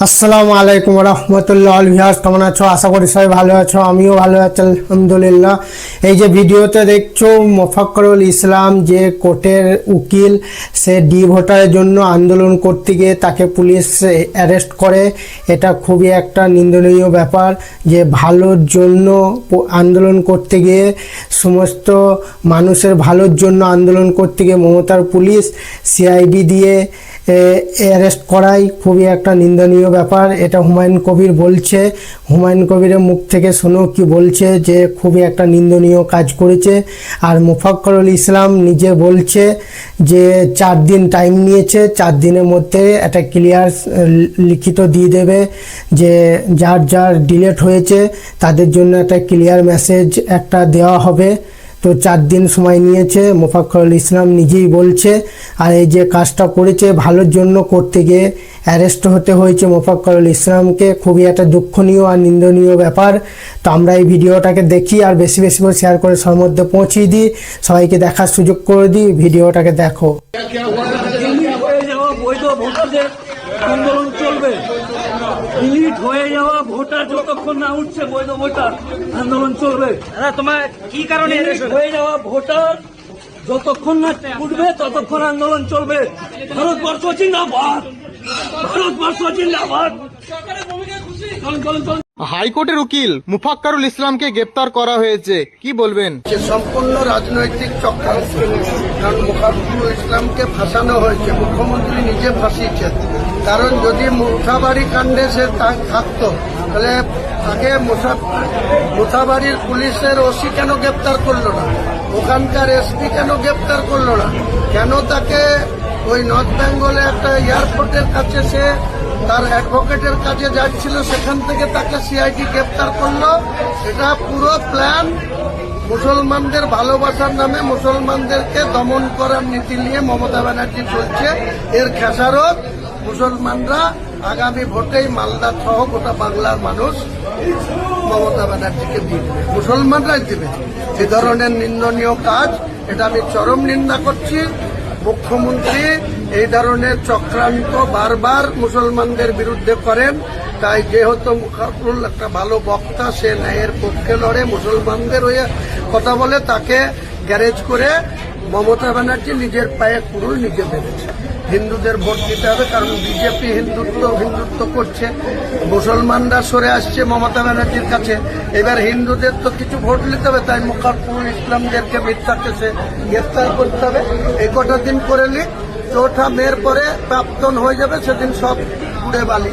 আসসালামু আলাইকুম রহমতুল্লাহ ভিউয়ার্স, কেমন আছো? আশা করি সবাই ভালো আছো, আমিও ভালো আছি আলহামদুলিল্লাহ। এই যে ভিডিওতে দেখছো, মোফাক্করুল ইসলাম যে কোর্টের উকিল, সে ডি ভোটারের জন্য আন্দোলন করতে গিয়ে তাকে পুলিশ অ্যারেস্ট করে। এটা খুবই একটা নিন্দনীয় ব্যাপার যে ভালোর জন্য আন্দোলন করতে গিয়ে, সমস্ত মানুষের ভালোর জন্য আন্দোলন করতে গিয়ে মমতার পুলিশ সিআইডি দিয়ে অ্যারেস্ট করাই খুবই একটা নিন্দনীয় ব্যাপার। এটা হুমায়ুন কবির বলছে, হুমায়ুন কবিরের মুখ থেকে শোনো কি বলছে, যে খুবই একটা নিন্দনীয় কাজ করেছে। আর মোফাক্করুল ইসলাম নিজে বলছে যে 4 দিন টাইম নিয়েছে, 4 দিনের মধ্যে একটা ক্লিয়ার লিখিত দিয়ে দেবে, যে যার যার ডিলেট হয়েছে তাদের জন্য একটা ক্লিয়ার মেসেজ একটা দেওয়া হবে। তো 4 দিন সময় নিয়েছে, মোফাক্করুল ইসলাম নিজেই বলছে। আর এই যে কাজটা করেছে ভালোর জন্য করতে গিয়ে অ্যারেস্ট হতে হয়েছে মোফাক্করুল ইসলামকে, খুবই একটা দুঃখনীয় আর নিন্দনীয় ব্যাপার। তো আমরা এই ভিডিওটাকে দেখি আর বেশি বেশি করে শেয়ার করে সবার মধ্যে পৌঁছিয়ে দিই, সবাইকে দেখার সুযোগ করে দিই। ভিডিওটাকে দেখো। আন্দোলন চলবে, ডিলিট হয়ে যাওয়া ভোটার যতক্ষণ না উঠছে বৈধ ভোটার, আন্দোলন চলবে। তোমার কি কারণে হয়ে যাওয়া ভোটার যতক্ষণ না উঠবে ততক্ষণ আন্দোলন চলবে। ভারতবর্ষ জিন্দাবাদ, ভারতবর্ষ জিন্দাবাদ। হাইকোর্টের উকিল মোফাক্করুল ইসলামকে গ্রেপ্তার করা হয়েছে, কি বলবেন? সম্পূর্ণ রাজনৈতিক চক্রান্ত, কারণ মোফাক্করুল ইসলামকে ফাঁসানো হয়েছে, মুখ্যমন্ত্রী নিজে ফাঁসিয়েছেন। কারণ যদি মুথাবাড়ি কাণ্ডে সে থাকতো তাহলে তাকে মুথাবাড়ির পুলিশের ওসি কেন গ্রেপ্তার করলো না, ওখানকার এসপি কেন গ্রেপ্তার করলো না, কেন তাকে ওই নর্থ বেঙ্গলে একটা এয়ারপোর্টের কাছে সে তার অ্যাডভোকেটের কাছে যাচ্ছিল, সেখান থেকে তাকে সিআইডি গ্রেপ্তার করলো। এটা পুরো প্ল্যান, মুসলমানদের ভালোবাসার নামে মুসলমানদেরকে দমন করার নীতি নিয়ে মমতা ব্যানার্জি চলছে। এর খেসারত মুসলমানরা আগামী ভোটেই মালদা সহ গোটা বাংলার মানুষ মমতা ব্যানার্জিকে দিবে, মুসলমানরাই দিবে। এ ধরনের নিন্দনীয় কাজ, এটা আমি চরম নিন্দা করছি। মুখ্যমন্ত্রী এই ধরনের চক্রান্ত বারবার মুসলমানদের বিরুদ্ধে করেন। তাই যেহেতু মোফাক্করুল একটা ভালো বক্তা, সে ন্যায়ের পক্ষে লড়ে, মুসলমানদের হয়ে কথা বলে, তাকে গ্যারেজ করে মমতা ব্যানার্জি নিজের পায়ে কুড়ুল নিজে বেঁধেছে। হিন্দুদের ভোট দিতে হবে, কারণ বিজেপি হিন্দুত্ব করছে, মুসলমানরা সরে আসছে মমতা ব্যানার্জির কাছে। এবার হিন্দুদের তো কিছু ভোট নিতে হবে, তাই মোফাক্করুল ইসলামদেরকে মিথ্যা কেসে গ্রেফতার করতে হবে। এই কটা দিন করে নিক, 4ঠা মের পরে প্রাপ্তন হয়ে যাবে, সেদিন সব উড়ে বালি।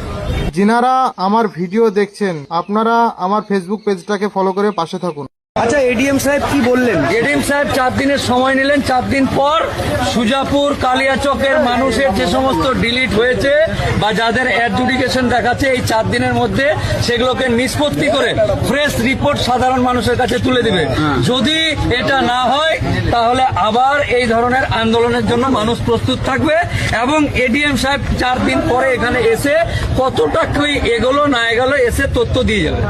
যিনারা আমার ভিডিও দেখছেন, আপনারা আমার ফেসবুক পেজটাকে ফলো করে পাশে থাকুন। আচ্ছা, এডিএম সাহেব কি বললেন? এডিএম সাহেব 4 দিনের সময় নিলেন। 4 দিন পর সুজাপুর কালিয়াচকের মানুষের যে সমস্ত ডিলিট হয়েছে বা যাদের অ্যাডজুডিকেশন দেখাচ্ছে, এই 4 দিনের মধ্যে সেগুলোকে নিষ্পত্তি করে ফ্রেশ রিপোর্ট সাধারণ মানুষের কাছে তুলে দিবে। যদি এটা না হয় তাহলে আবার এই ধরনের আন্দোলনের জন্য মানুষ প্রস্তুত থাকবে। এবং এডিএম সাহেব 4 দিন পরে এখানে এসে কতটা কি এগোলো না এগোলো এসে তথ্য দিয়ে যাবে।